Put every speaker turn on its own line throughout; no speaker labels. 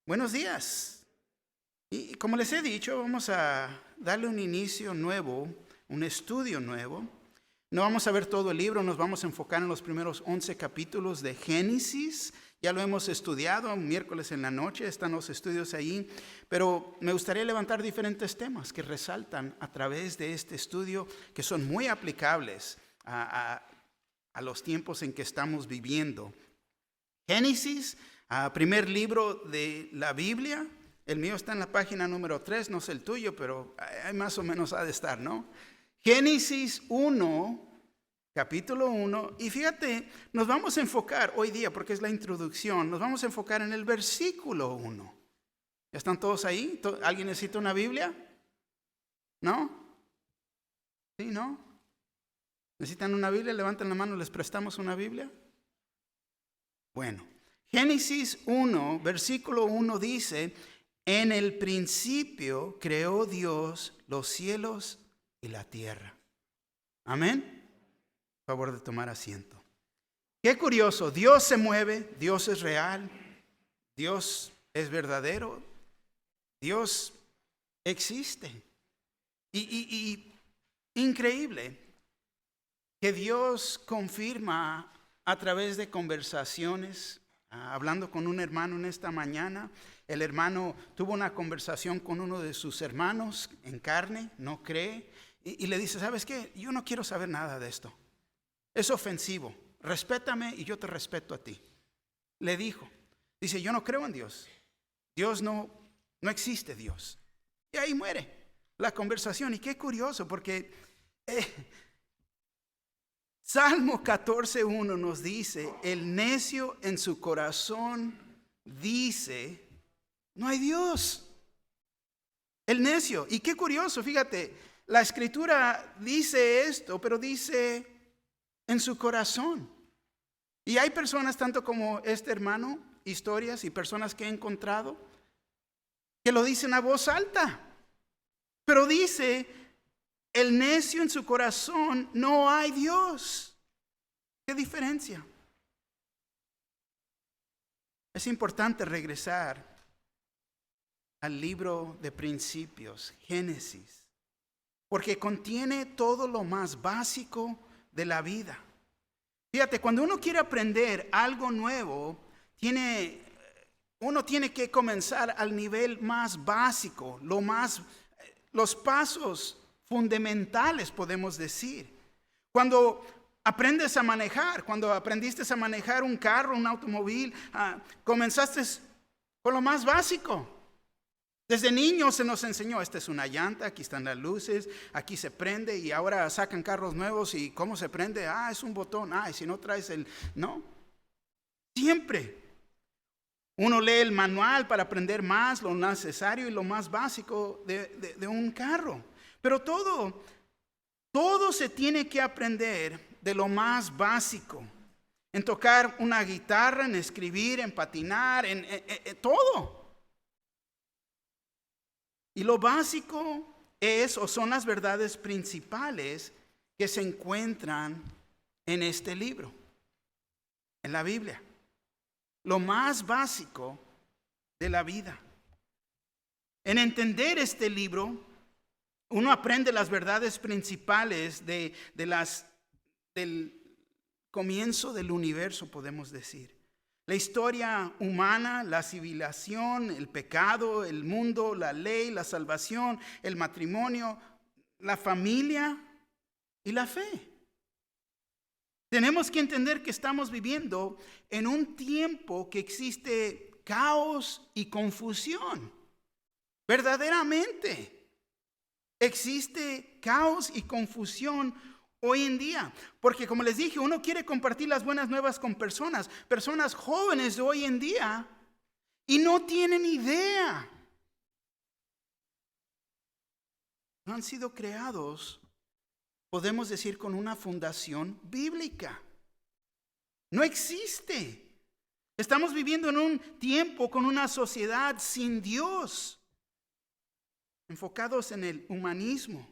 Buenos días. Y como les he dicho, vamos a darle un inicio nuevo, un estudio nuevo. No vamos a ver todo el libro, nos vamos a enfocar en los primeros 11 capítulos de Génesis. Ya lo hemos estudiado, un miércoles en la noche están los estudios ahí. Pero me gustaría levantar diferentes temas que resaltan a través de este estudio, que son muy aplicables a los tiempos en que estamos viviendo. Génesis, primer libro de la Biblia. El mío está en la página número 3, no sé el tuyo, pero más o menos ha de estar, ¿no? Génesis 1, capítulo 1. Y fíjate, nos vamos a enfocar hoy día, porque es la introducción, nos vamos a enfocar en el versículo 1. ¿Ya están todos ahí? ¿Alguien necesita una Biblia? ¿No? ¿Sí, no? ¿Necesitan una Biblia? Levanten la mano, ¿les prestamos una Biblia? Bueno, Génesis 1, versículo 1 dice: en el principio creó Dios los cielos y la tierra. Amén. Por favor de tomar asiento. Qué curioso, Dios se mueve, Dios es real, Dios es verdadero, Dios existe. Y increíble que Dios confirma a través de conversaciones. Hablando con un hermano en esta mañana, el hermano tuvo una conversación con uno de sus hermanos en carne, no cree, y le dice: ¿sabes qué? Yo no quiero saber nada de esto. Es ofensivo. Respétame y yo te respeto a ti. Le dijo. Dice: yo no creo en Dios. Dios no existe Dios. Y ahí muere la conversación. Y qué curioso, porque Salmo 14:1 nos dice: el necio en su corazón dice, no hay Dios. El necio. Y qué curioso, fíjate, la escritura dice esto, pero dice en su corazón. Y hay personas, tanto como este hermano, historias y personas que he encontrado, que lo dicen a voz alta. Pero dice: el necio en su corazón, no hay Dios. ¿Qué diferencia? Es importante regresar al libro de principios, Génesis, porque contiene todo lo más básico de la vida. Fíjate, cuando uno quiere aprender algo nuevo, uno tiene que comenzar al nivel más básico, los pasos fundamentales, podemos decir. Cuando aprendes a manejar, cuando aprendiste a manejar un carro, un automóvil, comenzaste con lo más básico. Desde niños se nos enseñó: esta es una llanta, aquí están las luces, aquí se prende, y ahora sacan carros nuevos y ¿cómo se prende? Es un botón, y si no traes No, siempre uno lee el manual para aprender más lo necesario y lo más básico de un carro. Pero todo se tiene que aprender de lo más básico. En tocar una guitarra, en escribir, en patinar, en todo. Y lo básico son las verdades principales que se encuentran en este libro, en la Biblia. Lo más básico de la vida. En entender este libro, uno aprende las verdades principales del comienzo del universo, podemos decir. La historia humana, la civilización, el pecado, el mundo, la ley, la salvación, el matrimonio, la familia y la fe. Tenemos que entender que estamos viviendo en un tiempo que existe caos y confusión. Verdaderamente existe caos y confusión hoy en día. Porque, como les dije, uno quiere compartir las buenas nuevas con personas jóvenes de hoy en día, y no tienen idea. No han sido creados, podemos decir, con una fundación bíblica. No existe. Estamos viviendo en un tiempo con una sociedad sin Dios, enfocados en el humanismo,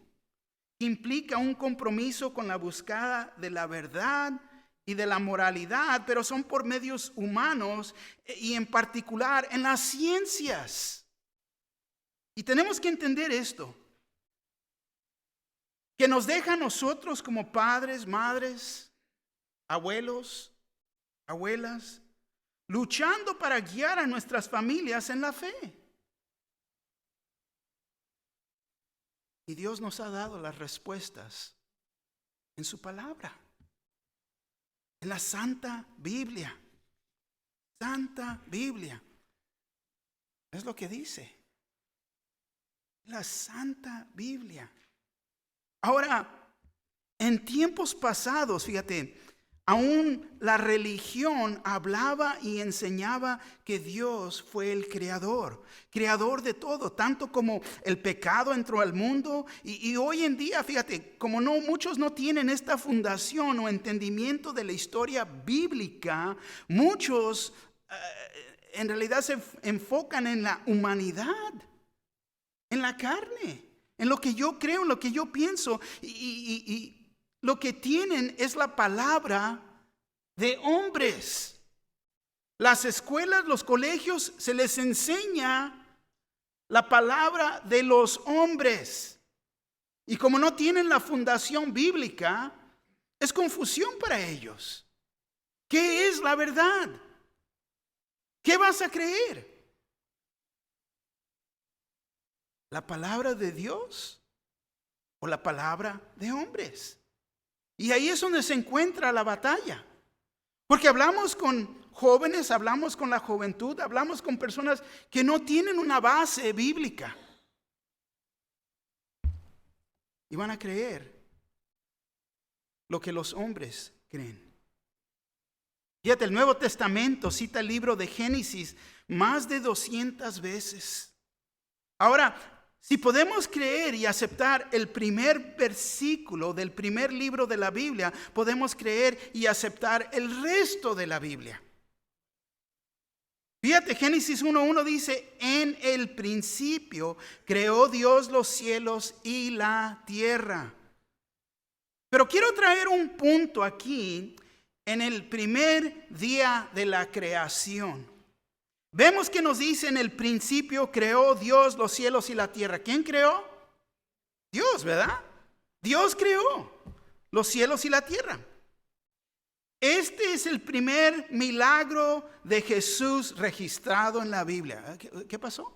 que implica un compromiso con la búsqueda de la verdad y de la moralidad, pero son por medios humanos y en particular en las ciencias. Y tenemos que entender esto, que nos deja a nosotros como padres, madres, abuelos, abuelas, luchando para guiar a nuestras familias en la fe. Y Dios nos ha dado las respuestas en su palabra, en la Santa Biblia. Santa Biblia. Es lo que dice. La Santa Biblia. Ahora, en tiempos pasados, fíjate, aún la religión hablaba y enseñaba que Dios fue el creador de todo, tanto como el pecado entró al mundo. Y hoy en día, fíjate, como muchos no tienen esta fundación o entendimiento de la historia bíblica, muchos en realidad se enfocan en la humanidad, en la carne, en lo que yo creo, en lo que yo pienso, y lo que tienen es la palabra de hombres. Las escuelas, los colegios, se les enseña la palabra de los hombres. Y como no tienen la fundación bíblica, es confusión para ellos. ¿Qué es la verdad? ¿Qué vas a creer? ¿La palabra de Dios o la palabra de hombres? Y ahí es donde se encuentra la batalla. Porque hablamos con jóvenes, hablamos con la juventud, hablamos con personas que no tienen una base bíblica. Y van a creer lo que los hombres creen. Fíjate, el Nuevo Testamento cita el libro de Génesis más de 200 veces. Ahora, si podemos creer y aceptar el primer versículo del primer libro de la Biblia, podemos creer y aceptar el resto de la Biblia. Fíjate, Génesis 1:1 dice, en el principio creó Dios los cielos y la tierra. Pero quiero traer un punto aquí en el primer día de la creación. Vemos que nos dice en el principio creó Dios los cielos y la tierra. ¿Quién creó? Dios, ¿verdad? Dios creó los cielos y la tierra. Este es el primer milagro de Jesús registrado en la Biblia. ¿Qué pasó?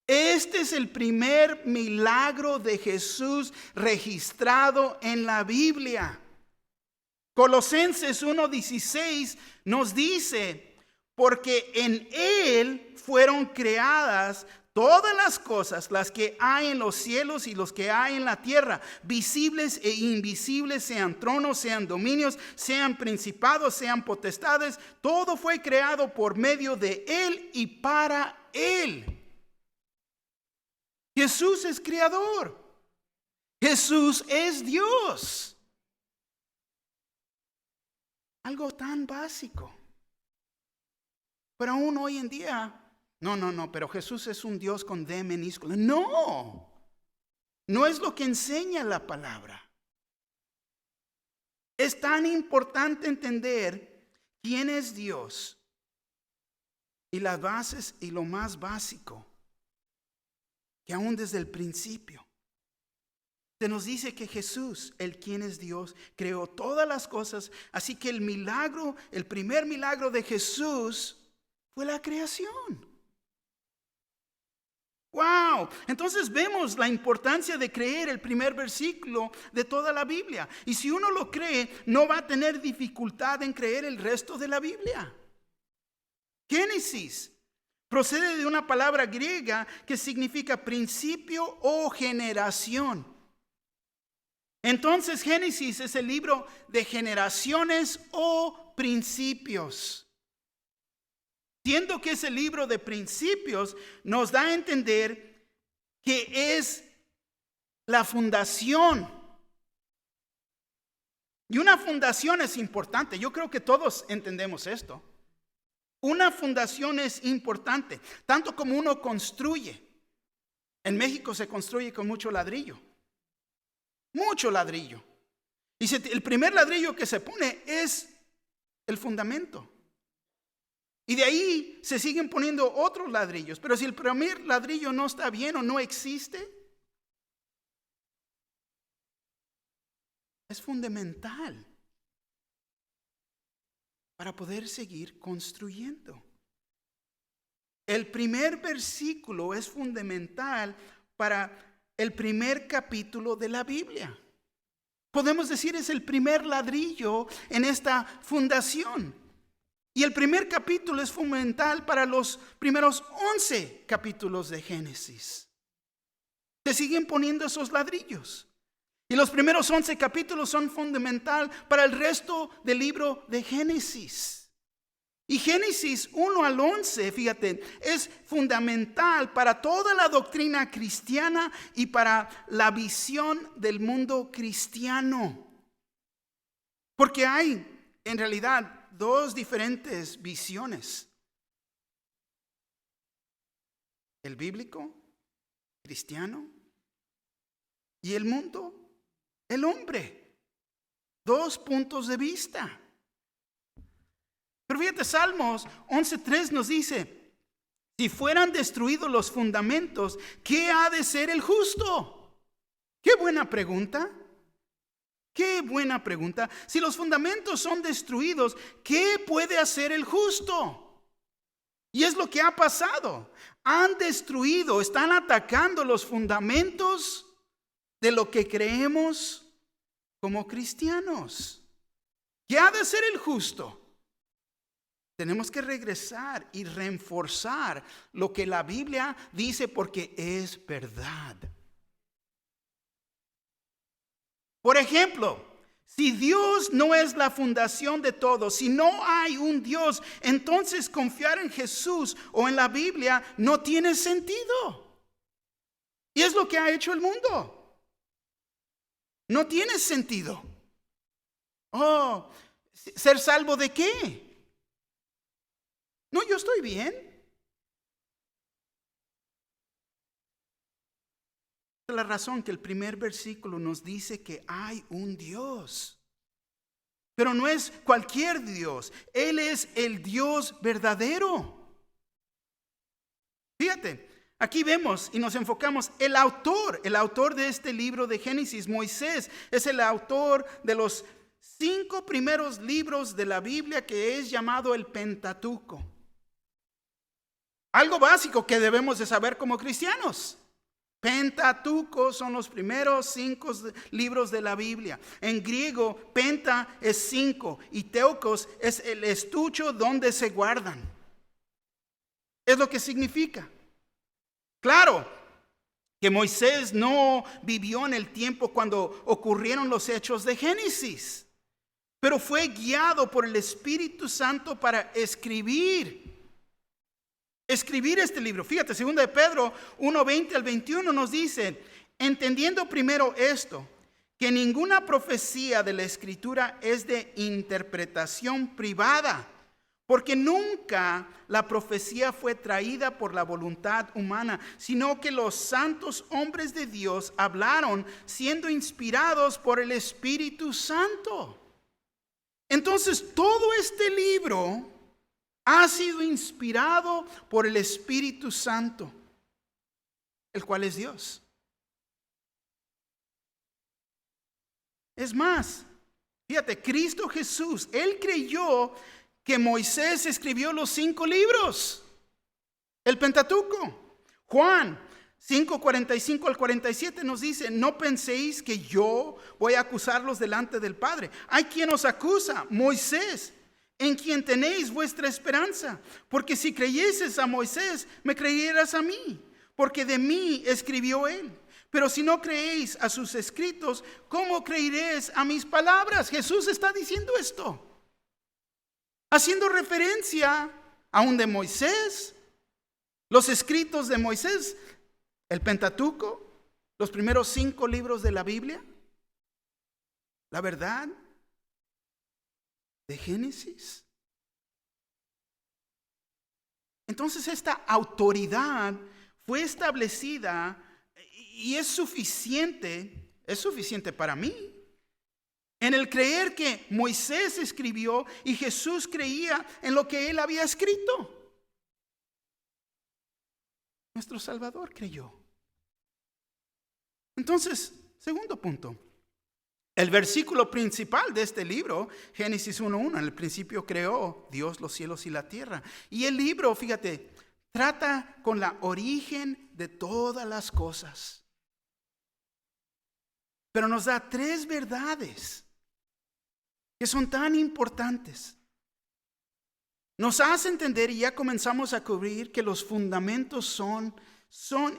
Este es el primer milagro de Jesús registrado en la Biblia. Colosenses 1:16 nos dice, porque en Él fueron creadas todas las cosas, las que hay en los cielos y los que hay en la tierra, visibles e invisibles, sean tronos, sean dominios, sean principados, sean potestades. Todo fue creado por medio de Él y para Él. Jesús es creador. Jesús es Dios. Algo tan básico. Pero aún hoy en día, no, pero Jesús es un Dios con D minúscula. No es lo que enseña la palabra. Es tan importante entender quién es Dios y las bases y lo más básico, que aún desde el principio se nos dice que Jesús, el quien es Dios, creó todas las cosas. Así que el milagro, el primer milagro de Jesús fue la creación. ¡Wow! Entonces vemos la importancia de creer el primer versículo de toda la Biblia. Y si uno lo cree, no va a tener dificultad en creer el resto de la Biblia. Génesis procede de una palabra griega que significa principio o generación. Entonces Génesis es el libro de generaciones o principios. Siendo que es el libro de principios, nos da a entender que es la fundación. Y una fundación es importante. Yo creo que todos entendemos esto. Una fundación es importante, tanto como uno construye. En México se construye con mucho ladrillo. Mucho ladrillo. Dice, el primer ladrillo que se pone es el fundamento. Y de ahí se siguen poniendo otros ladrillos. Pero si el primer ladrillo no está bien o no existe, es fundamental para poder seguir construyendo. El primer versículo es fundamental para el primer capítulo de la Biblia. Podemos decir es el primer ladrillo en esta fundación. Y el primer capítulo es fundamental para los primeros 11 capítulos de Génesis. Se siguen poniendo esos ladrillos. Y los primeros 11 capítulos son fundamental para el resto del libro de Génesis. Y Génesis 1 al 11, fíjate, es fundamental para toda la doctrina cristiana y para la visión del mundo cristiano. Porque hay, en realidad, dos diferentes visiones. El bíblico, cristiano, y el mundo, el hombre. Dos puntos de vista. Pero fíjate, Salmos 11:3 nos dice, si fueran destruidos los fundamentos, ¿qué ha de ser el justo? Qué buena pregunta. Qué buena pregunta. Si los fundamentos son destruidos, ¿qué puede hacer el justo? Y es lo que ha pasado. Han destruido, están atacando los fundamentos de lo que creemos como cristianos. ¿Qué ha de hacer el justo? Tenemos que regresar y reforzar lo que la Biblia dice porque es verdad. Por ejemplo, si Dios no es la fundación de todo, si no hay un Dios, entonces confiar en Jesús o en la Biblia no tiene sentido. Y es lo que ha hecho el mundo. No tiene sentido. Oh, ¿ser salvo de qué? No, yo estoy bien. La razón que el primer versículo nos dice que hay un Dios, pero no es cualquier Dios. Él es el Dios verdadero. Fíjate, aquí vemos y nos enfocamos el autor de este libro de Génesis, Moisés, es el autor de los 5 primeros libros de la Biblia que es llamado el Pentateuco. Algo básico que debemos de saber como cristianos. Pentateuco son los primeros 5 libros de la Biblia. En griego, penta es 5 y teokos es el estuche donde se guardan. Es lo que significa. Claro que Moisés no vivió en el tiempo cuando ocurrieron los hechos de Génesis, pero fue guiado por el Espíritu Santo para escribir este libro. Fíjate, 2 de Pedro 1:20 al 21 nos dice, entendiendo primero esto, que ninguna profecía de la Escritura es de interpretación privada, porque nunca la profecía fue traída por la voluntad humana, sino que los santos hombres de Dios hablaron siendo inspirados por el Espíritu Santo. Entonces, todo este libro ha sido inspirado por el Espíritu Santo, el cual es Dios. Es más, fíjate, Cristo Jesús, Él creyó que Moisés escribió los 5 libros, el Pentateuco. Juan 5:45 al 47 nos dice, no penséis que yo voy a acusarlos delante del Padre. Hay quien os acusa, Moisés, en quien tenéis vuestra esperanza. Porque si creyeses a Moisés, me creyeras a mí, porque de mí escribió él. Pero si no creéis a sus escritos, ¿cómo creeréis a mis palabras? Jesús está diciendo esto, haciendo referencia aún de Moisés, los escritos de Moisés, el Pentateuco, los primeros 5 libros de la Biblia, la verdad de Génesis. Entonces esta autoridad fue establecida y es suficiente para mí. en el creer que Moisés escribió y Jesús creía en lo que él había escrito. Nuestro Salvador creyó. Entonces, segundo punto. El versículo principal de este libro, Génesis 1:1, en el principio creó Dios los cielos y la tierra. Y el libro, fíjate, trata con la origen de todas las cosas. Pero nos da 3 verdades que son tan importantes. Nos hace entender, y ya comenzamos a cubrir, que los fundamentos son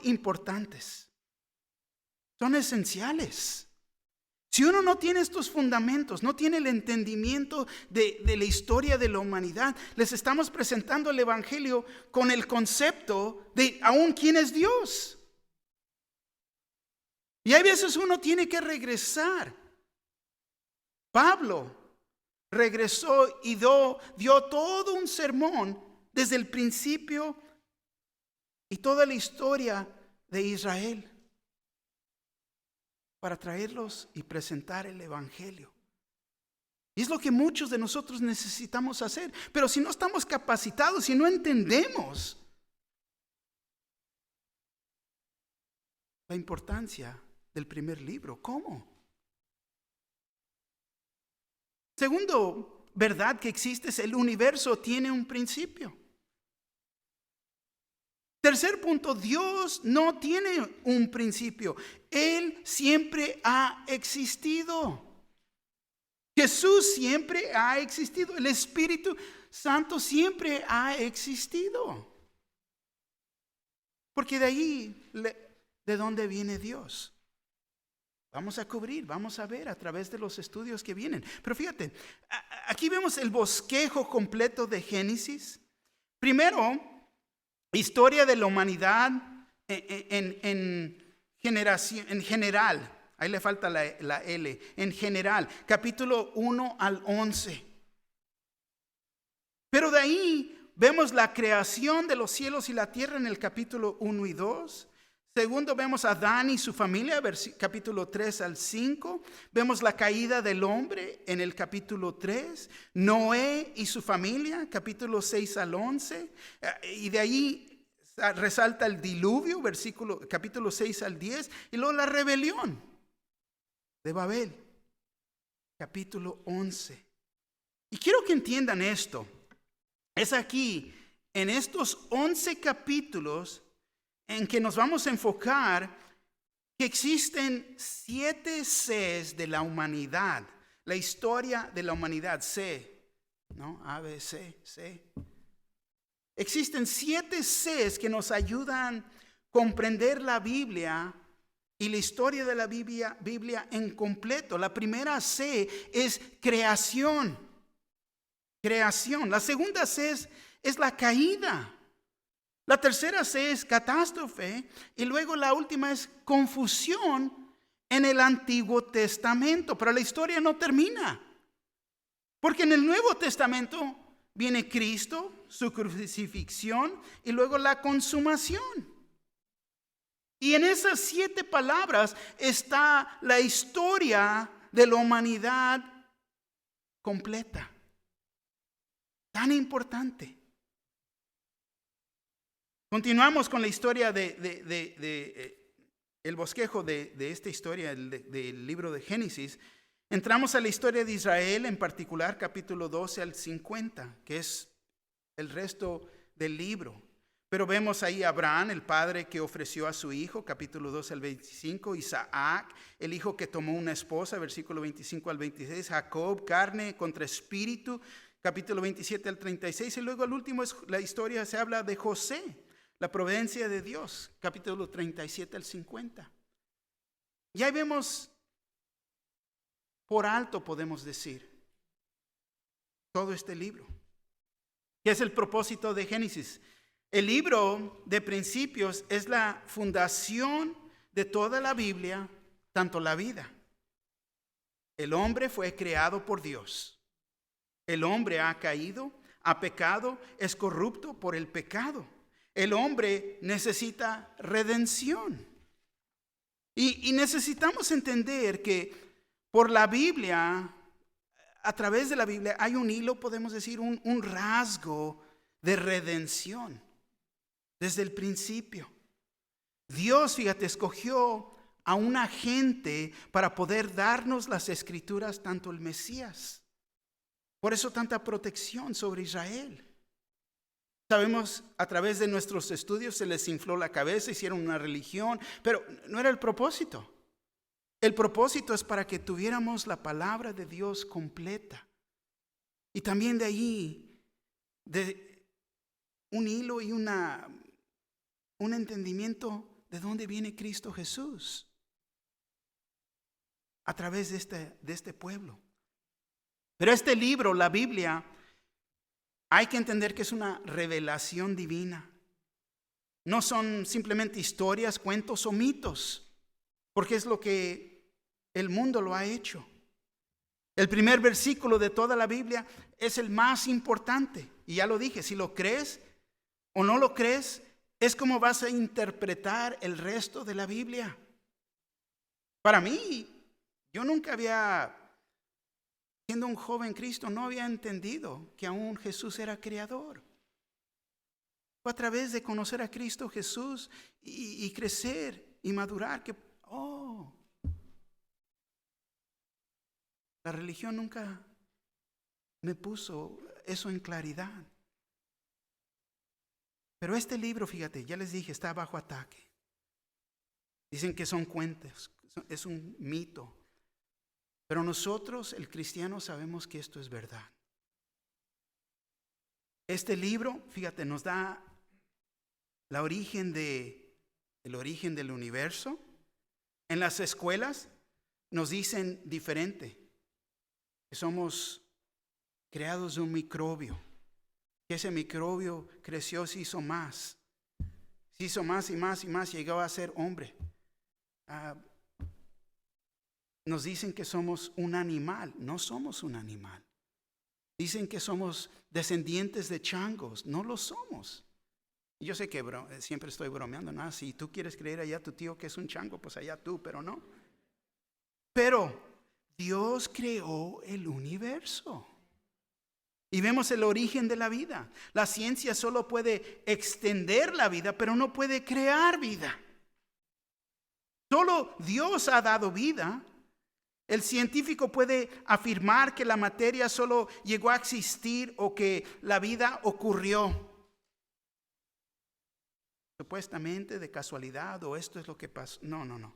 importantes. Son esenciales. Si uno no tiene estos fundamentos, no tiene el entendimiento de la historia de la humanidad, les estamos presentando el Evangelio con el concepto de aún quién es Dios. Y hay veces uno tiene que regresar. Pablo regresó y dio todo un sermón desde el principio y toda la historia de Israel, para traerlos y presentar el Evangelio. Y es lo que muchos de nosotros necesitamos hacer. Pero si no estamos capacitados, si no entendemos la importancia del primer libro, ¿cómo? Segundo verdad que existe es el universo tiene un principio. Tercer punto, Dios no tiene un principio. Él siempre ha existido. Jesús siempre ha existido. El Espíritu Santo siempre ha existido. Porque de ahí, ¿de dónde viene Dios? Vamos a cubrir, vamos a ver a través de los estudios que vienen. Pero fíjate, aquí vemos el bosquejo completo de Génesis. Primero, historia de la humanidad en general. Ahí le falta la L. En general, capítulo 1 al 11. Pero de ahí vemos la creación de los cielos y la tierra en el capítulo 1 y 2. Segundo, vemos a Adán y su familia, capítulo 3 al 5. Vemos la caída del hombre en el capítulo 3. Noé y su familia, capítulo 6 al 11. Y de ahí resalta el diluvio, capítulo 6 al 10. Y luego la rebelión de Babel, capítulo 11. Y quiero que entiendan esto. Es aquí, en estos 11 capítulos, en que nos vamos a enfocar que existen 7 Cs de la humanidad. La historia de la humanidad, C, ¿no? A, B, C, C. Existen 7 Cs que nos ayudan a comprender la Biblia y la historia de la Biblia en completo. La primera C es creación. Creación. La segunda C es la caída. La tercera C es catástrofe. Y luego la última es confusión en el Antiguo Testamento. Pero la historia no termina. Porque en el Nuevo Testamento viene Cristo, su crucifixión y luego la consumación. Y en esas 7 palabras está la historia de la humanidad completa. Tan importante. Continuamos con la historia el bosquejo de esta historia del libro de Génesis. Entramos a la historia de Israel, en particular capítulo 12 al 50, que es el resto del libro. Pero vemos ahí a Abraham, el padre que ofreció a su hijo, capítulo 12 al 25, Isaac, el hijo que tomó una esposa, versículo 25 al 26, Jacob, carne contra espíritu, capítulo 27 al 36, y luego al último la historia se habla de José, la providencia de Dios, capítulo 37 al 50. Y ahí vemos, por alto podemos decir, todo este libro. ¿Qué es el propósito de Génesis? El libro de principios es la fundación de toda la Biblia, tanto la vida. El hombre fue creado por Dios. El hombre ha caído, ha pecado, es corrupto por el pecado. El hombre necesita redención. Y necesitamos entender que por la Biblia a través de la Biblia hay un hilo, podemos decir, un rasgo de redención desde el principio. Dios, fíjate, escogió a una gente para poder darnos las escrituras, tanto el Mesías. Por eso tanta protección sobre Israel. Sabemos, a través de nuestros estudios se les infló la cabeza, hicieron una religión, pero no era el propósito. El propósito es para que tuviéramos la palabra de Dios completa. Y también de ahí, de un hilo y un entendimiento de dónde viene Cristo Jesús. A través de este pueblo. Pero este libro, la Biblia, hay que entender que es una revelación divina. No son simplemente historias, cuentos o mitos, porque es lo que el mundo lo ha hecho. El primer versículo de toda la Biblia es el más importante. Y ya lo dije, si lo crees o no lo crees, es como vas a interpretar el resto de la Biblia. Para mí, yo nunca siendo un joven Cristo, no había entendido que aún Jesús era creador. Fue a través de conocer a Cristo Jesús y crecer y madurar que, la religión nunca me puso eso en claridad. Pero este libro, fíjate, ya les dije, está bajo ataque. Dicen que son cuentos, es un mito. Pero nosotros, el cristiano, sabemos que esto es verdad. Este libro, fíjate, nos da el origen del universo. En las escuelas nos dicen diferente, que somos creados de un microbio, que ese microbio creció, se hizo más y más y más, llegó a ser hombre. Nos dicen que somos un animal, no somos un animal. Dicen que somos descendientes de changos, no lo somos. Y yo sé que siempre estoy bromeando, ¿no? Si tú quieres creer allá tu tío que es un chango, pues allá tú, pero no. Pero Dios creó el universo. Y vemos el origen de la vida. La ciencia solo puede extender la vida, pero no puede crear vida. Solo Dios ha dado vida. El científico puede afirmar que la materia solo llegó a existir o que la vida ocurrió. Supuestamente de casualidad o esto es lo que pasó. No.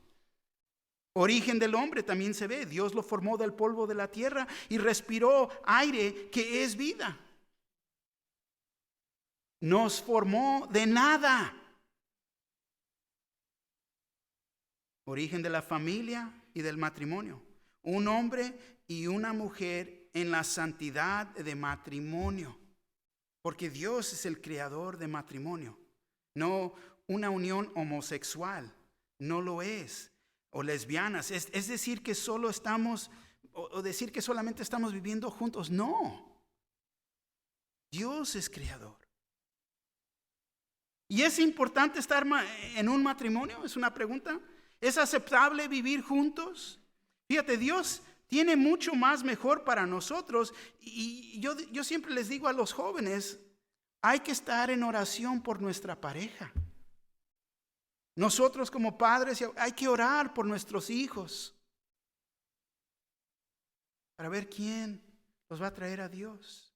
Origen del hombre también se ve. Dios lo formó del polvo de la tierra y respiró aire que es vida. Nos formó de nada. Origen de la familia y del matrimonio. Un hombre y una mujer en la santidad de matrimonio. Porque Dios es el creador de matrimonio. No una unión homosexual. No lo es. O lesbianas. Es decir que solo estamos, o decir que solamente estamos viviendo juntos. No. Dios es creador. ¿Y es importante estar en un matrimonio? Es una pregunta. ¿Es aceptable vivir juntos? Fíjate, Dios tiene mucho más mejor para nosotros. Y yo siempre les digo a los jóvenes, hay que estar en oración por nuestra pareja. Nosotros como padres hay que orar por nuestros hijos para ver quién los va a traer a Dios.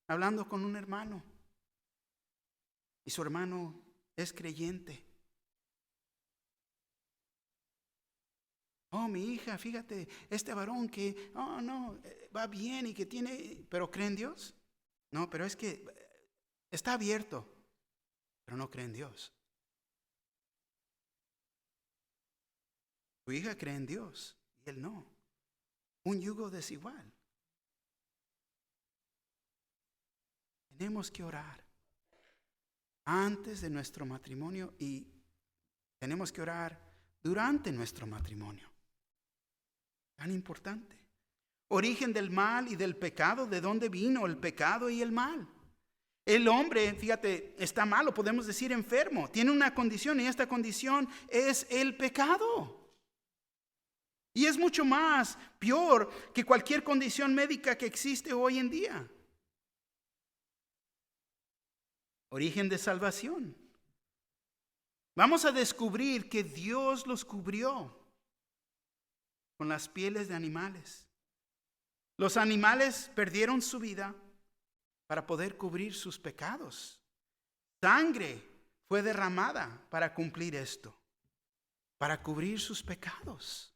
Hablando con un hermano y su hermano es creyente. Oh, mi hija, fíjate, este varón que, va bien y que tiene, pero ¿cree en Dios? No, pero es que está abierto, pero no cree en Dios. Tu hija cree en Dios y él no. Un yugo desigual. Tenemos que orar antes de nuestro matrimonio y tenemos que orar durante nuestro matrimonio. Tan importante. Origen del mal y del pecado. ¿De dónde vino el pecado y el mal? El hombre, fíjate, está malo, podemos decir enfermo. Tiene una condición y esta condición es el pecado. Y es mucho más peor que cualquier condición médica que existe hoy en día. Origen de salvación. Vamos a descubrir que Dios los cubrió con las pieles de animales. Los animales perdieron su vida para poder cubrir sus pecados. Sangre fue derramada para cumplir esto, para cubrir sus pecados.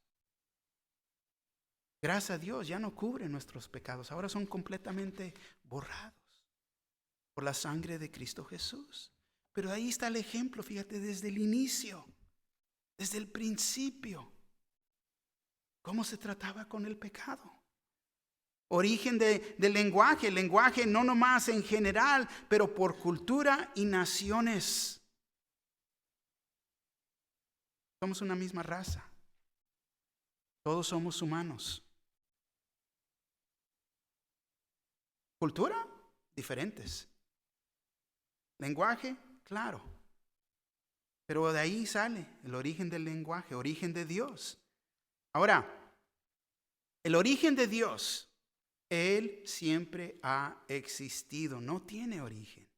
Gracias a Dios ya no cubre nuestros pecados, ahora son completamente borrados por la sangre de Cristo Jesús. Pero ahí está el ejemplo, fíjate, desde el inicio, desde el principio, cómo se trataba con el pecado. Origen del lenguaje, el lenguaje no nomás en general, pero por cultura y naciones. Somos una misma raza. Todos somos humanos. Cultura, diferentes. Lenguaje, claro. Pero de ahí sale el origen del lenguaje, origen de Dios. Ahora, el origen de Dios, Él siempre ha existido, no tiene origen.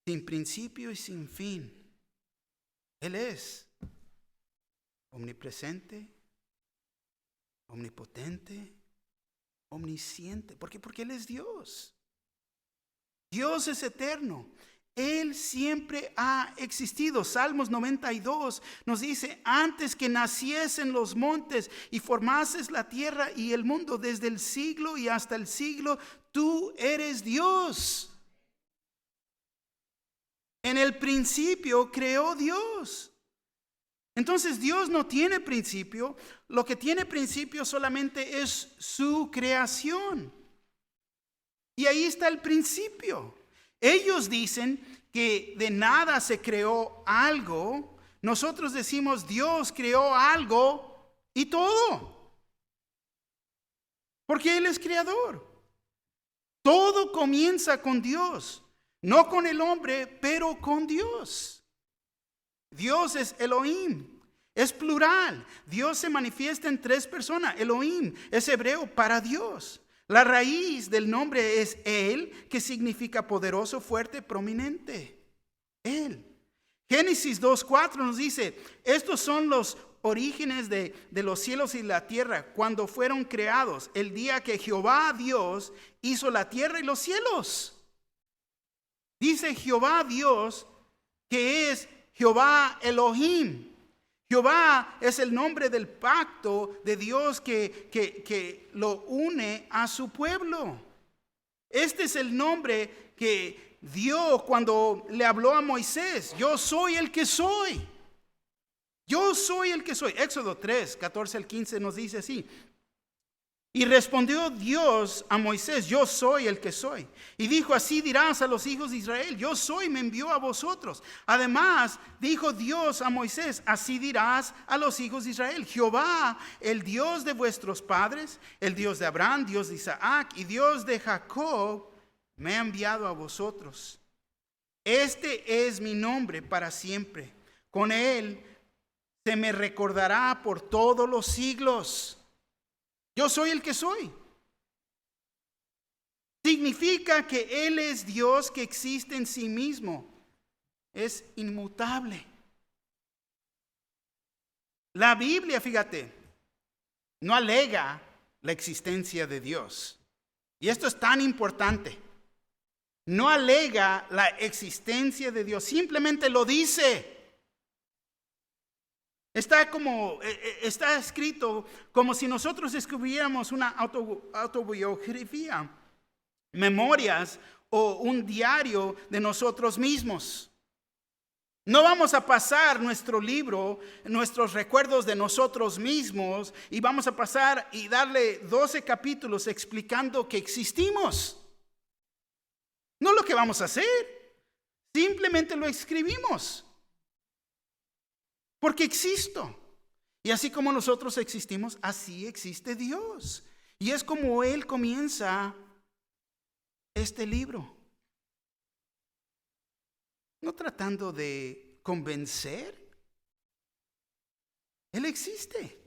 Sin principio y sin fin. Él es omnipresente, omnipotente, omnisciente. ¿Por qué? Porque Él es Dios. Dios es eterno. Él siempre ha existido. Salmos 92 nos dice: antes que naciesen los montes y formases la tierra y el mundo, desde el siglo y hasta el siglo, tú eres Dios. En el principio creó Dios. Entonces Dios no tiene principio. Lo que tiene principio solamente es su creación. Y ahí está el principio. Ellos dicen que de nada se creó algo. Nosotros decimos Dios creó algo y todo. Porque Él es creador. Todo comienza con Dios. No con el hombre, pero con Dios. Dios es Elohim. Es plural. Dios se manifiesta en tres personas. Elohim es hebreo para Dios. La raíz del nombre es Él, que significa poderoso, fuerte, prominente. Él. Génesis 2:4 nos dice: estos son los orígenes de los cielos y la tierra cuando fueron creados, el día que Jehová Dios hizo la tierra y los cielos. Dice Jehová Dios, que es Jehová Elohim. Jehová es el nombre del pacto de Dios que lo une a su pueblo. Este es el nombre que dio cuando le habló a Moisés: yo soy el que soy. Yo soy el que soy. Éxodo 3:14-15 nos dice así: y respondió Dios a Moisés: yo soy el que soy. Y dijo: así dirás a los hijos de Israel: yo soy, me envió a vosotros. Además dijo Dios a Moisés: así dirás a los hijos de Israel: Jehová, el Dios de vuestros padres, el Dios de Abraham, Dios de Isaac y Dios de Jacob, me ha enviado a vosotros. Este es mi nombre para siempre. Con él se me recordará por todos los siglos. Yo soy el que soy. Significa que Él es Dios que existe en sí mismo. Es inmutable. La Biblia, fíjate, no alega la existencia de Dios. Y esto es tan importante. No alega la existencia de Dios, simplemente lo dice. Está escrito como si nosotros escribiéramos una autobiografía, memorias o un diario de nosotros mismos. No vamos a pasar nuestro libro, nuestros recuerdos de nosotros mismos, y vamos a pasar y darle 12 capítulos explicando que existimos. No lo que vamos a hacer, simplemente lo escribimos. Porque existo. Y así como nosotros existimos, así existe Dios. Y es como Él comienza este libro. No tratando de convencer. Él existe.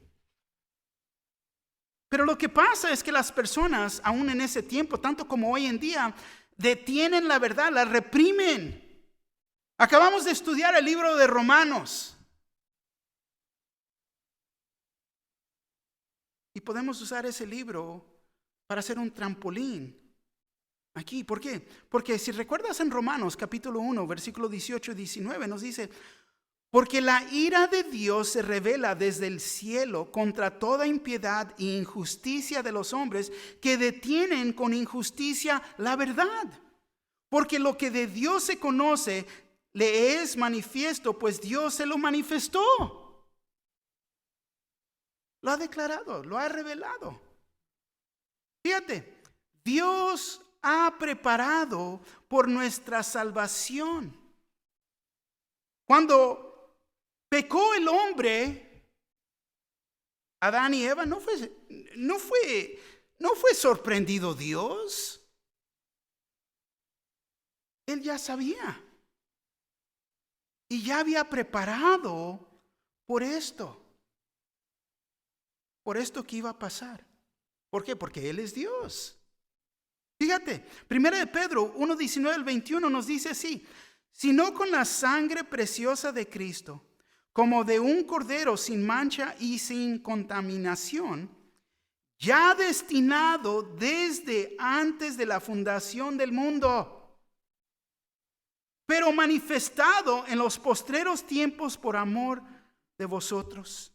Pero lo que pasa es que las personas, aún en ese tiempo, tanto como hoy en día, detienen la verdad, la reprimen. Acabamos de estudiar el libro de Romanos. Y podemos usar ese libro para hacer un trampolín aquí. ¿Por qué? Porque si recuerdas en Romanos capítulo 1, versículo 18 y 19, nos dice: porque la ira de Dios se revela desde el cielo contra toda impiedad e injusticia de los hombres que detienen con injusticia la verdad. Porque lo que de Dios se conoce le es manifiesto, pues Dios se lo manifestó. Lo ha declarado, lo ha revelado. Fíjate, Dios ha preparado por nuestra salvación. Cuando pecó el hombre, Adán y Eva, no fue sorprendido Dios. Él ya sabía. Y ya había preparado por esto. Por esto que iba a pasar. ¿Por qué? Porque Él es Dios. Fíjate, 1 de Pedro 1:19 al 21 nos dice así: sino con la sangre preciosa de Cristo, como de un cordero sin mancha y sin contaminación, ya destinado desde antes de la fundación del mundo, pero manifestado en los postreros tiempos por amor de vosotros,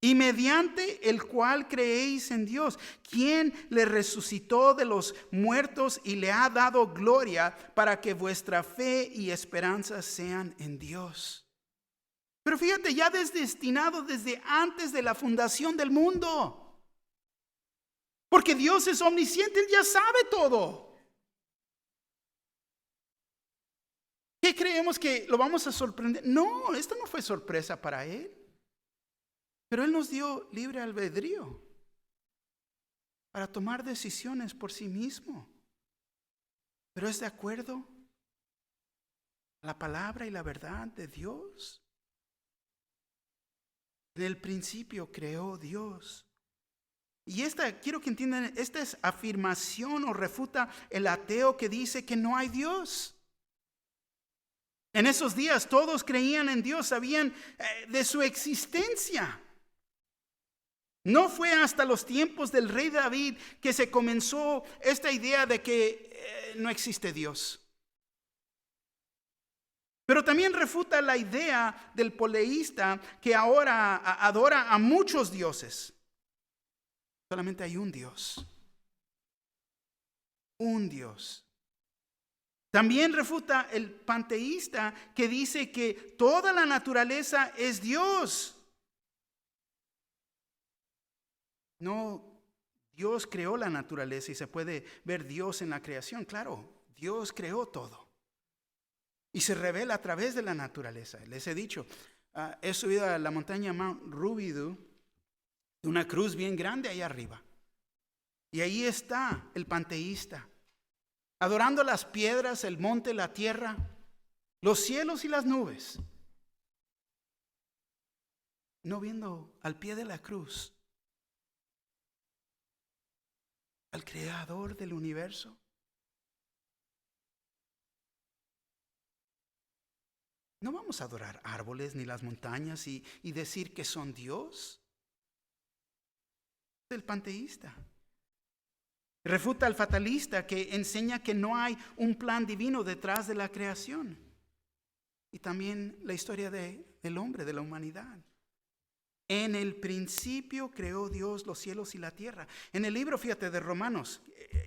y mediante el cual creéis en Dios, quien le resucitó de los muertos y le ha dado gloria, para que vuestra fe y esperanza sean en Dios. Pero fíjate, ya destinado desde antes de la fundación del mundo. Porque Dios es omnisciente, Él ya sabe todo. ¿Qué creemos que lo vamos a sorprender? No, esto no fue sorpresa para Él. Pero Él nos dio libre albedrío para tomar decisiones por sí mismo. Pero es de acuerdo a la palabra y la verdad de Dios. En el principio creó Dios. Y quiero que entiendan, esta es afirmación o refuta el ateo que dice que no hay Dios. En esos días todos creían en Dios, sabían de su existencia. No fue hasta los tiempos del rey David que se comenzó esta idea de que no existe Dios. Pero también refuta la idea del politeísta que ahora adora a muchos dioses. Solamente hay un Dios. Un Dios. También refuta el panteísta que dice que toda la naturaleza es Dios. No, Dios creó la naturaleza y se puede ver Dios en la creación. Claro, Dios creó todo. Y se revela a través de la naturaleza. Les he dicho, he subido a la montaña Mount Rubidoux, una cruz bien grande ahí arriba. Y ahí está el panteísta, adorando las piedras, el monte, la tierra, los cielos y las nubes. No viendo al pie de la cruz al creador del universo. No vamos a adorar árboles ni las montañas y decir que son Dios. El panteísta refuta al fatalista que enseña que no hay un plan divino detrás de la creación. Y también la historia del hombre, de la humanidad. En el principio creó Dios los cielos y la tierra. En el libro, fíjate, de Romanos,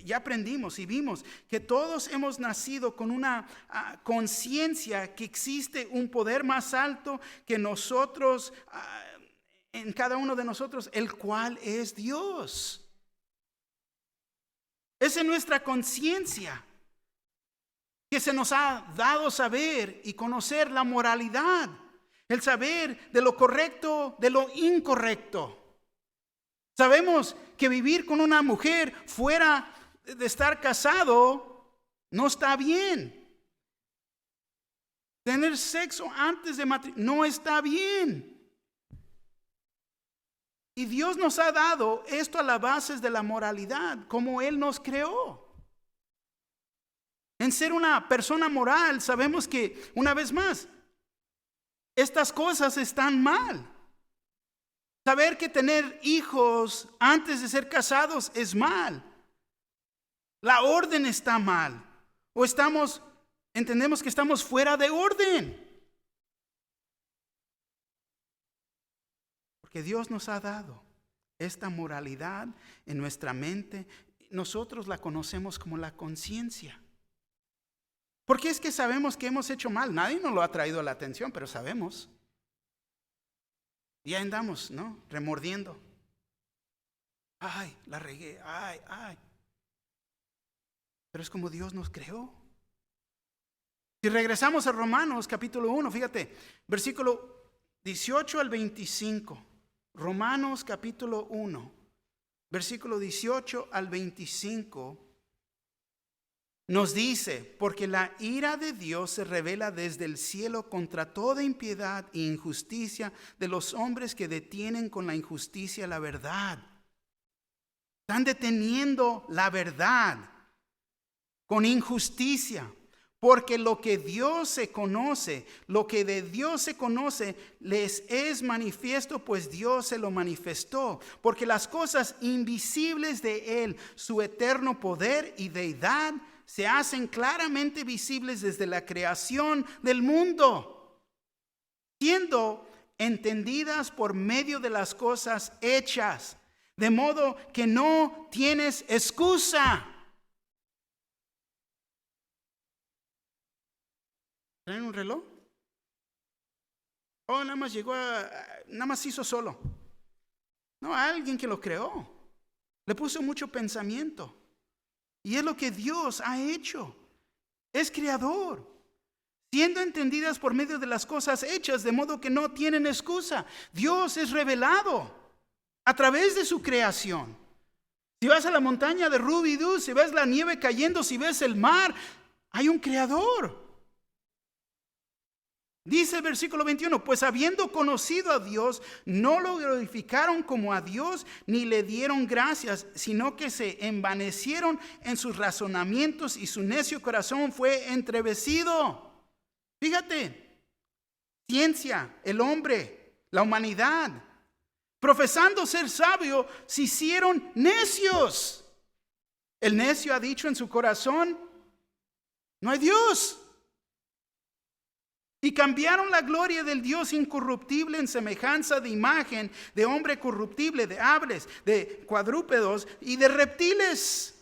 ya aprendimos y vimos que todos hemos nacido con una conciencia que existe un poder más alto que nosotros, en cada uno de nosotros, el cual es Dios. Es en nuestra conciencia que se nos ha dado saber y conocer la moralidad. El saber de lo correcto, de lo incorrecto. Sabemos que vivir con una mujer fuera de estar casado no está bien. Tener sexo antes de matrimonio no está bien. Y Dios nos ha dado esto a las bases de la moralidad, como Él nos creó. En ser una persona moral, sabemos que, una vez más, estas cosas están mal. Saber que tener hijos antes de ser casados es mal. La orden está mal. O entendemos que estamos fuera de orden. Porque Dios nos ha dado esta moralidad en nuestra mente. Nosotros la conocemos como la conciencia. Porque es que sabemos que hemos hecho mal. Nadie nos lo ha traído a la atención, pero sabemos. Y ahí andamos, ¿no? Remordiendo. Ay, la regué. Ay. Pero es como Dios nos creó. Si regresamos a Romanos capítulo 1, fíjate, versículo 18 al 25. Romanos capítulo 1, versículo 18 al 25. Nos dice, porque la ira de Dios se revela desde el cielo contra toda impiedad e injusticia de los hombres que detienen con la injusticia la verdad. Están deteniendo la verdad con injusticia, porque lo que de Dios se conoce, les es manifiesto, pues Dios se lo manifestó. Porque las cosas invisibles de Él, su eterno poder y deidad, se hacen claramente visibles desde la creación del mundo, siendo entendidas por medio de las cosas hechas, de modo que no tienes excusa. ¿Traen un reloj? Oh, nada más nada más hizo solo. No, alguien que lo creó. Le puso mucho pensamiento. Y es lo que Dios ha hecho. Es creador. Siendo entendidas por medio de las cosas hechas, de modo que no tienen excusa. Dios es revelado a través de su creación. Si vas a la montaña de Rubidú, si ves la nieve cayendo, si ves el mar, hay un creador. Dice el versículo 21, pues habiendo conocido a Dios, no lo glorificaron como a Dios, ni le dieron gracias, sino que se envanecieron en sus razonamientos y su necio corazón fue entrevecido. Fíjate, ciencia, el hombre, la humanidad, profesando ser sabio, se hicieron necios. El necio ha dicho en su corazón, no hay Dios. Y cambiaron la gloria del Dios incorruptible en semejanza de imagen de hombre corruptible, de aves, de cuadrúpedos y de reptiles.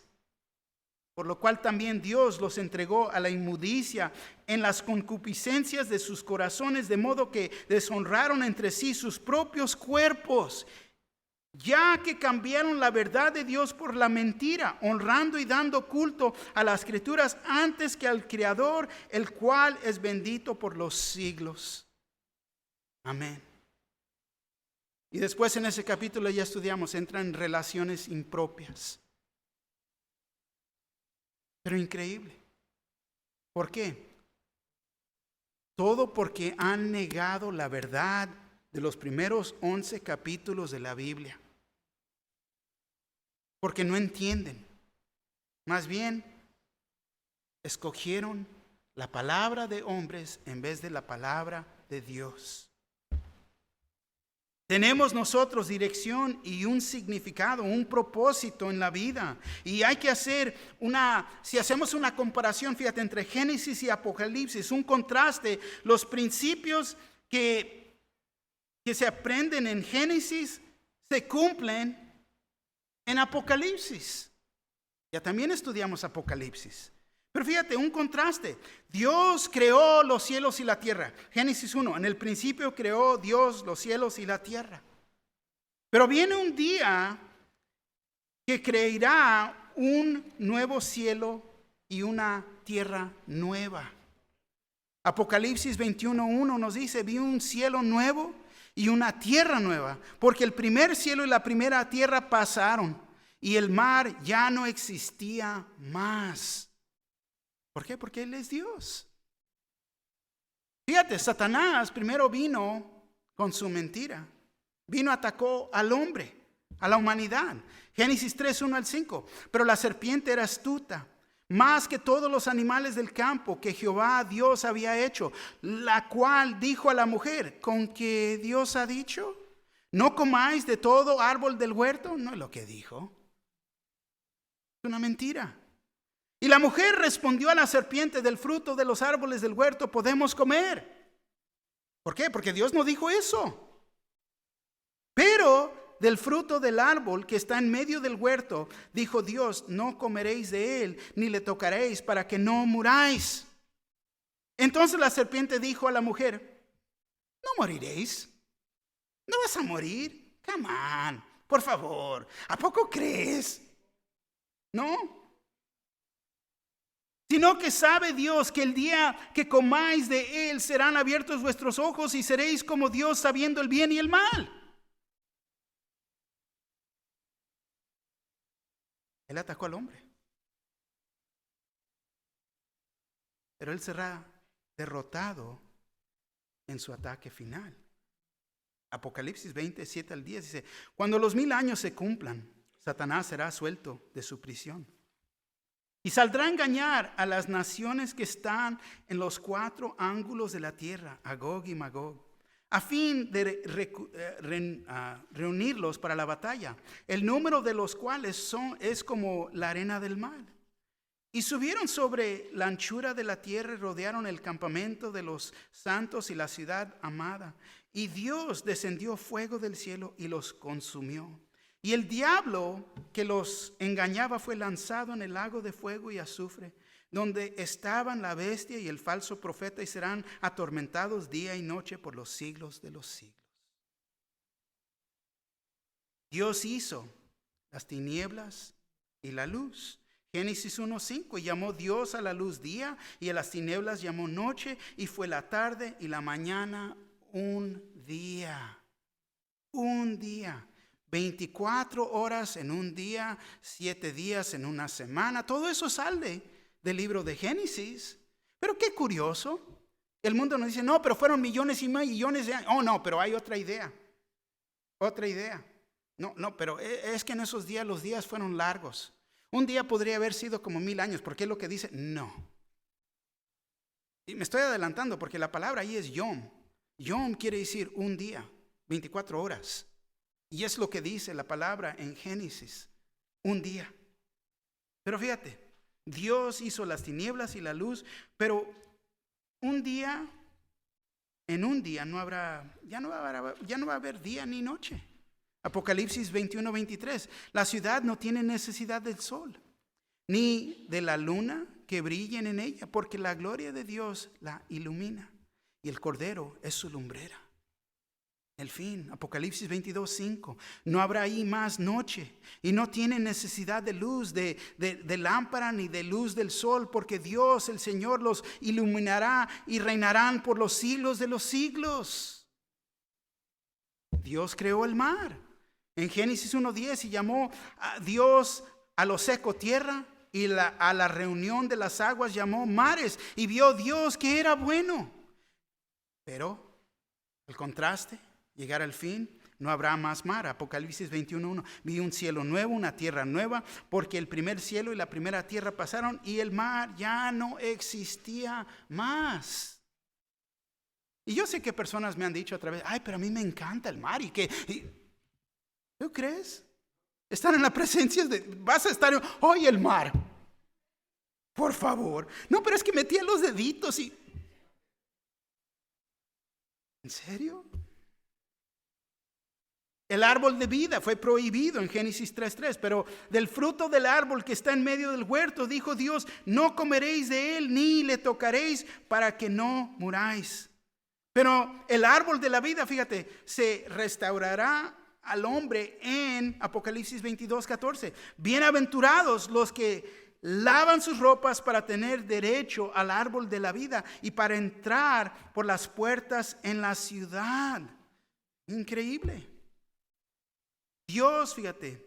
Por lo cual también Dios los entregó a la inmundicia en las concupiscencias de sus corazones, de modo que deshonraron entre sí sus propios cuerpos, ya que cambiaron la verdad de Dios por la mentira, honrando y dando culto a las Escrituras antes que al Creador, el cual es bendito por los siglos. Amén. Y después en ese capítulo ya estudiamos, entran en relaciones impropias. Pero increíble. ¿Por qué? Todo porque han negado la verdad de los primeros 11 capítulos de la Biblia. Porque no entienden. Más bien, escogieron la palabra de hombres en vez de la palabra de Dios. Tenemos nosotros dirección y un significado, un propósito en la vida. Y hay que hacer si hacemos una comparación, fíjate, entre Génesis y Apocalipsis, un contraste, los principios que se aprenden en Génesis se cumplen en Apocalipsis. Ya también estudiamos Apocalipsis. Pero fíjate, un contraste. Dios creó los cielos y la tierra. Génesis 1, en el principio creó Dios los cielos y la tierra. Pero viene un día que creará un nuevo cielo y una tierra nueva. Apocalipsis 21:1 nos dice, vi un cielo nuevo y una tierra nueva, porque el primer cielo y la primera tierra pasaron y el mar ya no existía más. ¿Por qué? Porque Él es Dios. Fíjate, Satanás primero vino con su mentira. Vino, atacó al hombre, a la humanidad. Génesis 3, 1 al 5. Pero la serpiente era astuta, más que todos los animales del campo que Jehová Dios había hecho, la cual dijo a la mujer: ¿con qué Dios ha dicho? ¿No comáis de todo árbol del huerto? No es lo que dijo. Es una mentira. Y la mujer respondió a la serpiente: del fruto de los árboles del huerto podemos comer. ¿Por qué? Porque Dios no dijo eso. Pero del fruto del árbol que está en medio del huerto, dijo Dios: no comeréis de él, ni le tocaréis, para que no muráis. Entonces la serpiente dijo a la mujer: no moriréis. No vas a morir. Come on, por favor. ¿A poco crees? No. Sino que sabe Dios que el día que comáis de él serán abiertos vuestros ojos y seréis como Dios, sabiendo el bien y el mal. Él atacó al hombre, pero él será derrotado en su ataque final. Apocalipsis 20, 7 al 10 dice: cuando los 1000 años se cumplan, Satanás será suelto de su prisión y saldrá a engañar a las naciones que están en los 4 ángulos de la tierra, a Gog y Magog, a fin de reunirlos para la batalla, el número de los cuales es como la arena del mar. Y subieron sobre la anchura de la tierra y rodearon el campamento de los santos y la ciudad amada. Y Dios descendió fuego del cielo y los consumió. Y el diablo que los engañaba fue lanzado en el lago de fuego y azufre, donde estaban la bestia y el falso profeta, y serán atormentados día y noche por los siglos de los siglos. Dios hizo las tinieblas y la luz. Génesis 1:5, y llamó Dios a la luz día, y a las tinieblas llamó noche, y fue la tarde y la mañana un día. Un día. 24 horas en un día, 7 días en una semana. Todo eso sale del libro de Génesis. Pero qué curioso. El mundo nos dice: no, pero fueron millones y millones de años. Oh, no, pero hay otra idea. Otra idea. No, pero es que en esos días los días fueron largos. Un día podría haber sido como 1000 años, porque es lo que dice. No. Y me estoy adelantando porque la palabra ahí es yom. Yom quiere decir un día, 24 horas. Y es lo que dice la palabra en Génesis, un día. Pero fíjate, Dios hizo las tinieblas y la luz, pero un día, en un día ya no va a haber día ni noche. Apocalipsis 21:23, la ciudad no tiene necesidad del sol, ni de la luna que brillen en ella, porque la gloria de Dios la ilumina, y el Cordero es su lumbrera. El fin, Apocalipsis 22:5, no habrá ahí más noche, y no tiene necesidad de luz, de lámpara, ni de luz del sol, porque Dios, el Señor, los iluminará y reinarán por los siglos de los siglos. Dios creó el mar. En Génesis 1:10, y llamó a Dios a lo seco tierra, y a la reunión de las aguas llamó mares, y vio Dios que era bueno. Pero el contraste, llegar al fin, no habrá más mar. Apocalipsis 21:1, vi un cielo nuevo, una tierra nueva, porque el primer cielo y la primera tierra pasaron, y el mar ya no existía más. Y yo sé que personas me han dicho otra vez: ay, pero a mí me encanta el mar. ¿Tú crees? Estar en la presencia vas a estar hoy el mar. Por favor. No, pero es que metía los deditos y... ¿En serio? El árbol de vida fue prohibido en Génesis 3:3, pero del fruto del árbol que está en medio del huerto, dijo Dios: no comeréis de él, ni le tocaréis, para que no muráis. Pero el árbol de la vida, fíjate, se restaurará al hombre en Apocalipsis 22:14. Bienaventurados los que lavan sus ropas para tener derecho al árbol de la vida y para entrar por las puertas en la ciudad. Increíble. Dios, fíjate,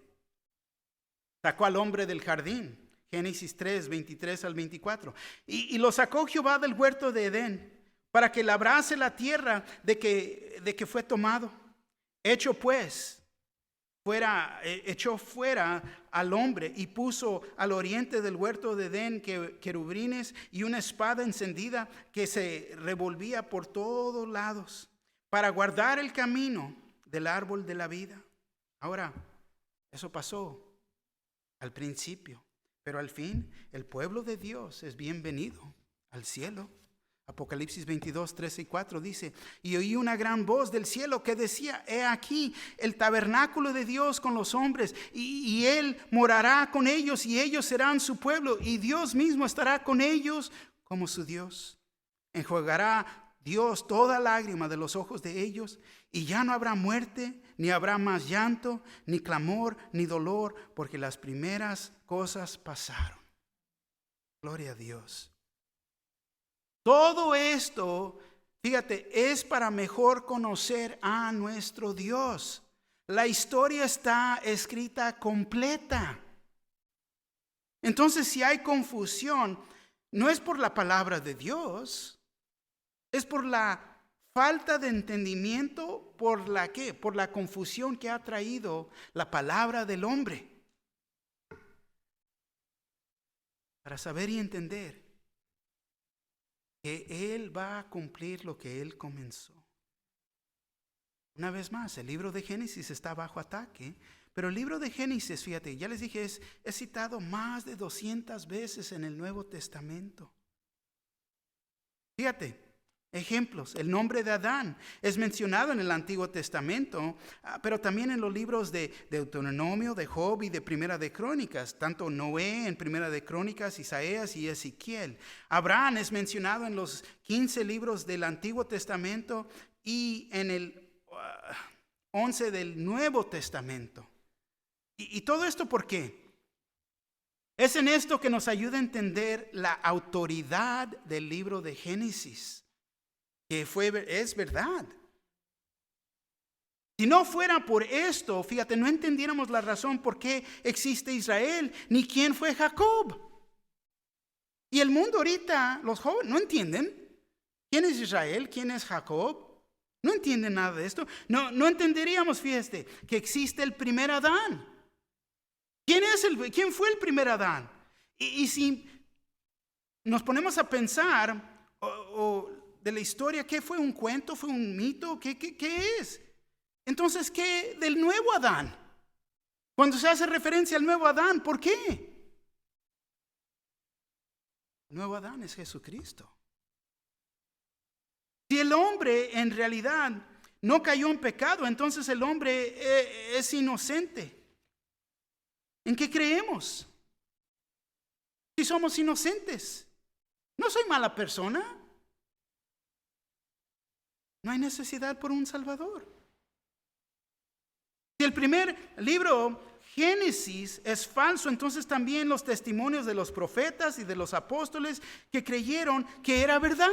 sacó al hombre del jardín. Génesis 3:23 al 24. Y lo sacó Jehová del huerto de Edén, para que labrase la tierra de que fue tomado. Echó fuera al hombre y puso al oriente del huerto de Edén querubines y una espada encendida que se revolvía por todos lados para guardar el camino del árbol de la vida. Ahora, eso pasó al principio, pero al fin el pueblo de Dios es bienvenido al cielo. Apocalipsis 22, 13 y 4 dice: y oí una gran voz del cielo que decía: he aquí el tabernáculo de Dios con los hombres, y Él morará con ellos, y ellos serán su pueblo, y Dios mismo estará con ellos como su Dios. Enjuagará Dios toda lágrima de los ojos de ellos, y ya no habrá muerte, ni habrá más llanto, ni clamor, ni dolor, porque las primeras cosas pasaron. Gloria a Dios. Todo esto, fíjate, es para mejor conocer a nuestro Dios. La historia está escrita completa. Entonces, si hay confusión, no es por la palabra de Dios, es por la falta de entendimiento, por la confusión que ha traído la palabra del hombre. Para saber y entender que Él va a cumplir lo que Él comenzó. Una vez más, el libro de Génesis está bajo ataque, pero el libro de Génesis, fíjate, ya les dije, es citado más de 200 veces en el Nuevo Testamento. Fíjate, ejemplos, el nombre de Adán es mencionado en el Antiguo Testamento, pero también en los libros de Deuteronomio, de Job y de Primera de Crónicas, tanto Noé en Primera de Crónicas, Isaías y Ezequiel. Abraham es mencionado en los 15 libros del Antiguo Testamento y en el 11 del Nuevo Testamento. Y todo esto, ¿por qué? Es en esto que nos ayuda a entender la autoridad del libro de Génesis. Que es verdad. Si no fuera por esto, fíjate, no entendiéramos la razón por qué existe Israel, ni quién fue Jacob. Y el mundo ahorita, los jóvenes, no entienden quién es Israel, quién es Jacob. No entienden nada de esto. No entenderíamos, fíjate, que existe el primer Adán. ¿Quién fue el primer Adán? Y si nos ponemos a pensar, de la historia, ¿qué fue? ¿Un cuento? ¿Fue un mito? ¿Qué es? Entonces, ¿qué del nuevo Adán? Cuando se hace referencia al nuevo Adán, ¿por qué? El nuevo Adán es Jesucristo. Si el hombre en realidad no cayó en pecado, entonces el hombre es inocente. ¿En qué creemos? Si somos inocentes, no soy mala persona. No hay necesidad por un Salvador. Si el primer libro, Génesis, es falso, entonces también los testimonios de los profetas y de los apóstoles que creyeron que era verdad.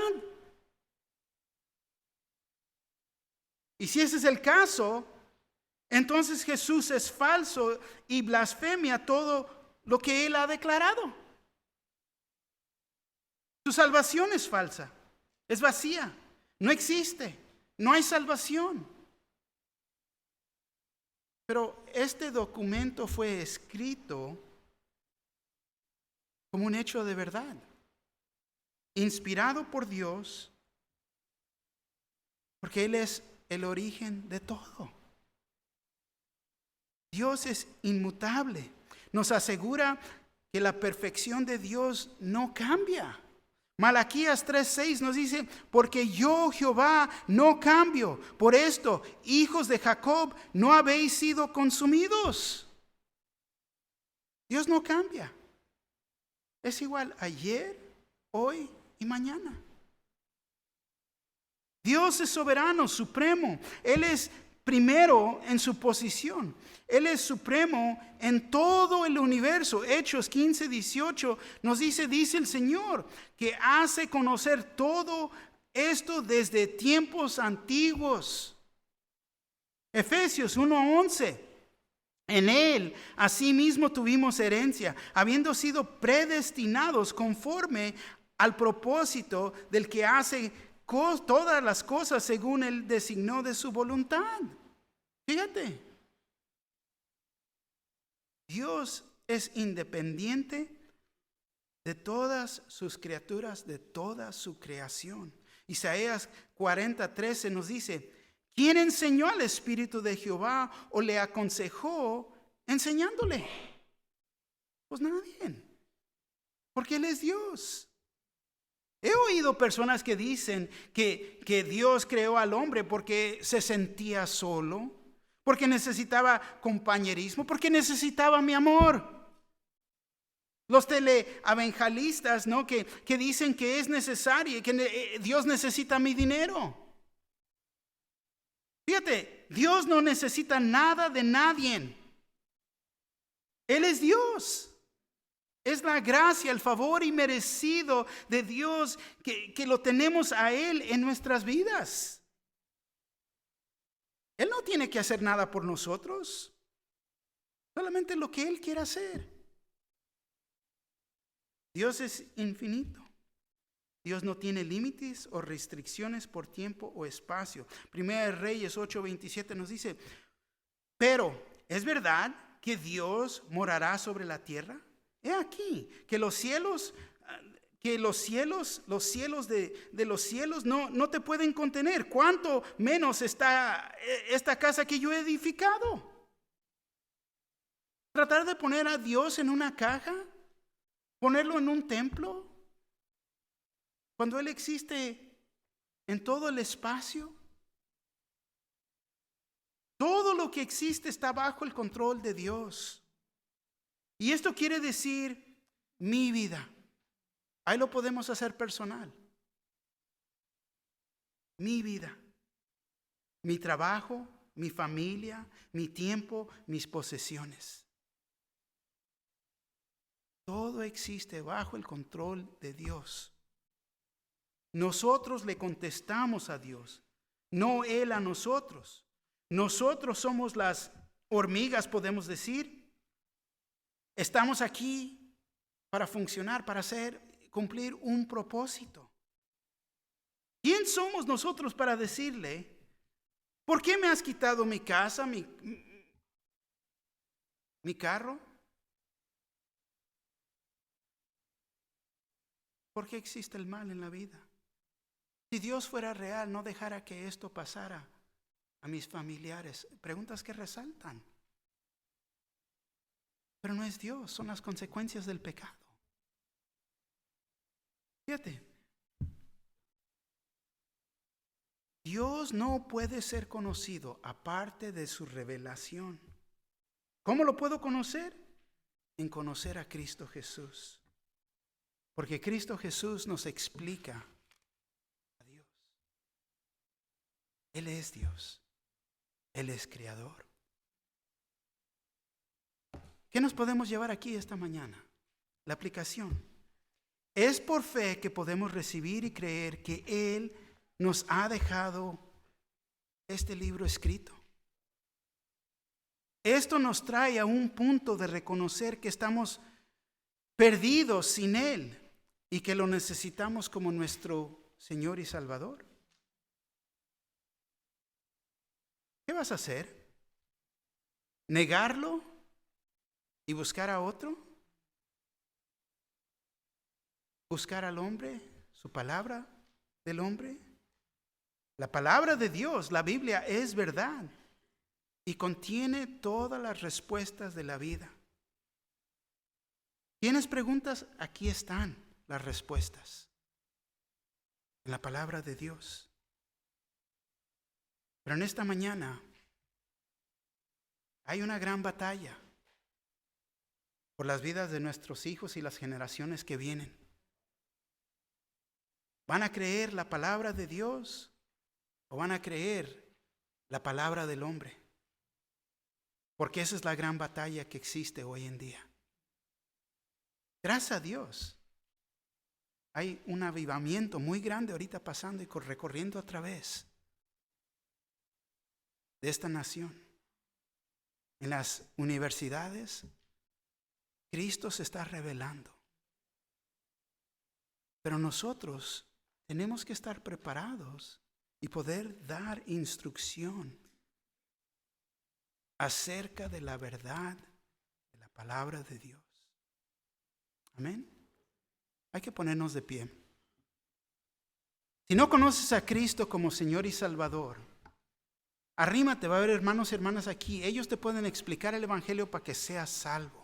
Y si ese es el caso, entonces Jesús es falso y blasfemia todo lo que Él ha declarado. Su salvación es falsa, es vacía. No existe, no hay salvación. Pero este documento fue escrito como un hecho de verdad, inspirado por Dios, porque Él es el origen de todo. Dios es inmutable, nos asegura que la perfección de Dios no cambia. Malaquías 3:6 nos dice: porque yo, Jehová, no cambio. Por esto, hijos de Jacob, no habéis sido consumidos. Dios no cambia. Es igual ayer, hoy y mañana. Dios es soberano, supremo. Él es primero en su posición. Él es supremo en todo el universo. Hechos 15:18 nos dice el Señor, que hace conocer todo esto desde tiempos antiguos. Efesios 1:11. En Él asimismo tuvimos herencia, habiendo sido predestinados conforme al propósito del que hace todas las cosas según Él designó de su voluntad. Fíjate, Dios es independiente de todas sus criaturas, de toda su creación. Isaías 40:13 nos dice: ¿quién enseñó al Espíritu de Jehová o le aconsejó enseñándole? Pues nadie, porque Él es Dios. He oído personas que dicen que Dios creó al hombre porque se sentía solo, porque necesitaba compañerismo, porque necesitaba mi amor. Los teleevangelistas, ¿no? que dicen que es necesario, que Dios necesita mi dinero. Fíjate, Dios no necesita nada de nadie. Él es Dios. Es la gracia, el favor inmerecido de Dios que lo tenemos a Él en nuestras vidas. Él no tiene que hacer nada por nosotros, solamente lo que Él quiere hacer. Dios es infinito. Dios no tiene límites o restricciones por tiempo o espacio. Primera de Reyes 8:27 nos dice: pero, ¿es verdad que Dios morará sobre la tierra? He aquí que los cielos de los cielos no te pueden contener. ¿Cuánto menos está esta casa que yo he edificado? Tratar de poner a Dios en una caja, ponerlo en un templo, cuando Él existe en todo el espacio. Todo lo que existe está bajo el control de Dios. Y esto quiere decir mi vida. Ahí lo podemos hacer personal. Mi vida, mi trabajo, mi familia, mi tiempo, mis posesiones. Todo existe bajo el control de Dios. Nosotros le contestamos a Dios, no Él a nosotros. Nosotros somos las hormigas, podemos decir. Estamos aquí para funcionar, para cumplir un propósito. ¿Quién somos nosotros para decirle: ¿por qué me has quitado mi casa, mi carro? ¿Por qué existe el mal en la vida? Si Dios fuera real, no dejara que esto pasara a mis familiares. Preguntas que resaltan. Pero no es Dios, son las consecuencias del pecado. Fíjate, Dios no puede ser conocido aparte de su revelación. ¿Cómo lo puedo conocer? En conocer a Cristo Jesús. Porque Cristo Jesús nos explica a Dios. Él es Dios. Él es creador. ¿Qué nos podemos llevar aquí esta mañana? La aplicación. Es por fe que podemos recibir y creer que Él nos ha dejado este libro escrito. Esto nos trae a un punto de reconocer que estamos perdidos sin Él y que lo necesitamos como nuestro Señor y Salvador. ¿Qué vas a hacer? ¿Negarlo y buscar a otro? ¿Buscar al hombre, su palabra del hombre? La palabra de Dios, la Biblia, es verdad y contiene todas las respuestas de la vida. ¿Tienes preguntas? Aquí están las respuestas en la palabra de Dios. Pero en esta mañana hay una gran batalla por las vidas de nuestros hijos y las generaciones que vienen. ¿Van a creer la palabra de Dios o van a creer la palabra del hombre? Porque esa es la gran batalla que existe hoy en día. Gracias a Dios, hay un avivamiento muy grande ahorita pasando y recorriendo a través de esta nación. En las universidades, Cristo se está revelando. Pero nosotros tenemos que estar preparados y poder dar instrucción acerca de la verdad de la palabra de Dios. Amén. Hay que ponernos de pie. Si no conoces a Cristo como Señor y Salvador, arrímate, va a haber hermanos y hermanas aquí. Ellos te pueden explicar el Evangelio para que seas salvo.